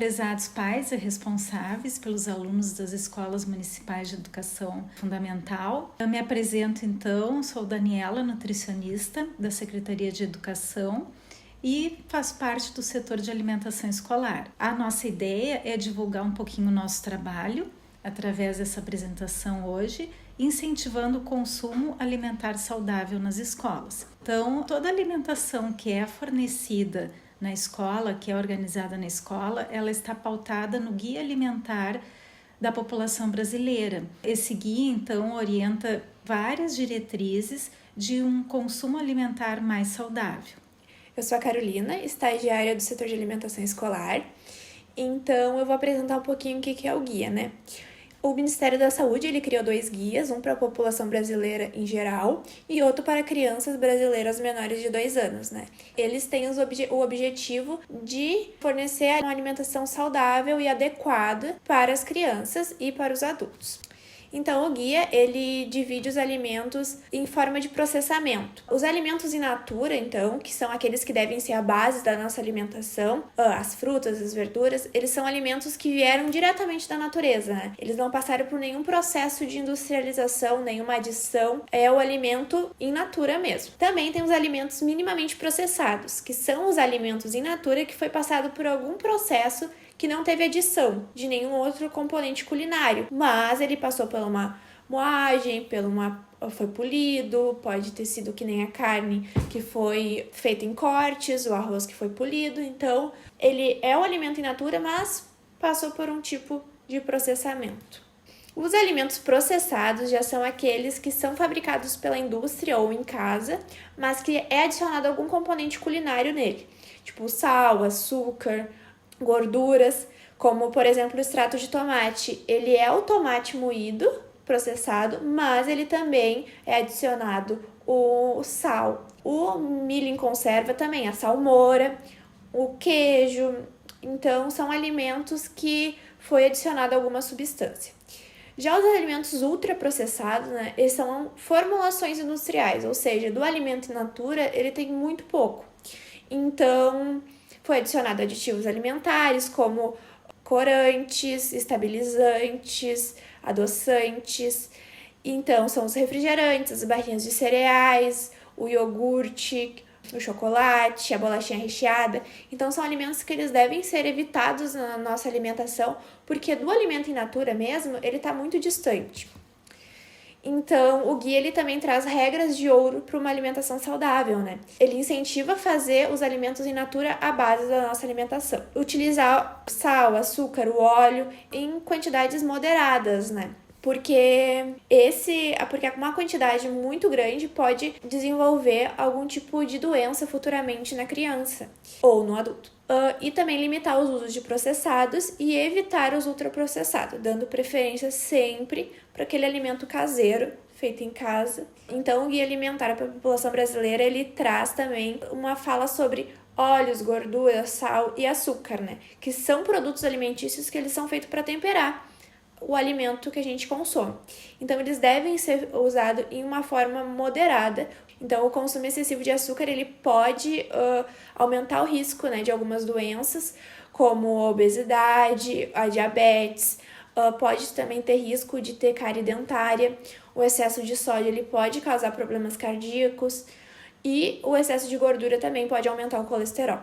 prezados pais e responsáveis pelos alunos das escolas municipais de educação fundamental. Eu me apresento então, sou Daniela, nutricionista da Secretaria de Educação e faço parte do setor de alimentação escolar. A nossa ideia é divulgar um pouquinho o nosso trabalho através dessa apresentação hoje, incentivando o consumo alimentar saudável nas escolas. Então, toda a alimentação que é fornecida na escola, que é organizada na escola, ela está pautada no Guia Alimentar da População Brasileira. Esse guia, então, orienta várias diretrizes de um consumo alimentar mais saudável. Eu sou a Carolina, estagiária do setor de alimentação escolar, então eu vou apresentar um pouquinho o que é o guia, né? O Ministério da Saúde ele criou 2 guias, um para a população brasileira em geral e outro para crianças brasileiras menores de 2 anos, né? Eles têm o objetivo de fornecer uma alimentação saudável e adequada para as crianças e para os adultos. Então, o guia, ele divide os alimentos em forma de processamento. Os alimentos in natura, então, que são aqueles que devem ser a base da nossa alimentação, as frutas, as verduras, eles são alimentos que vieram diretamente da natureza, né? Eles não passaram por nenhum processo de industrialização, nenhuma adição, é o alimento in natura mesmo. Também tem os alimentos minimamente processados, que são os alimentos in natura que foi passado por algum processo que não teve adição de nenhum outro componente culinário, mas ele passou por uma moagem, foi polido, pode ter sido que nem a carne que foi feita em cortes, o arroz que foi polido, então ele é um alimento in natura, mas passou por um tipo de processamento. Os alimentos processados já são aqueles que são fabricados pela indústria ou em casa, mas que é adicionado algum componente culinário nele, tipo sal, açúcar, gorduras, como por exemplo o extrato de tomate. Ele é o tomate moído, processado, mas ele também é adicionado o sal. O milho em conserva também, a salmoura, o queijo. Então, são alimentos que foi adicionado alguma substância. Já os alimentos ultraprocessados, né, eles são formulações industriais, ou seja, do alimento in natura ele tem muito pouco. Então, foi adicionado aditivos alimentares como corantes, estabilizantes, adoçantes. Então, são os refrigerantes, as barrinhas de cereais, o iogurte, o chocolate, a bolachinha recheada. Então, são alimentos que eles devem ser evitados na nossa alimentação, porque do alimento in natura mesmo, ele está muito distante. Então, o guia ele também traz regras de ouro para uma alimentação saudável, né? Ele incentiva a fazer os alimentos in natura à base da nossa alimentação. Utilizar sal, açúcar, o óleo em quantidades moderadas, né? Porque uma quantidade muito grande pode desenvolver algum tipo de doença futuramente na criança ou no adulto. E também limitar os usos de processados e evitar os ultraprocessados, dando preferência sempre para aquele alimento caseiro, feito em casa. Então, o Guia Alimentar para a População Brasileira, ele traz também uma fala sobre óleos, gordura, sal e açúcar, né? Que são produtos alimentícios que eles são feitos para temperar o alimento que a gente consome. Então, eles devem ser usados em uma forma moderada. Então, o consumo excessivo de açúcar, ele pode aumentar o risco, né, de algumas doenças, como a obesidade, a diabetes, pode também ter risco de ter cárie dentária. O excesso de sódio, ele pode causar problemas cardíacos e o excesso de gordura também pode aumentar o colesterol.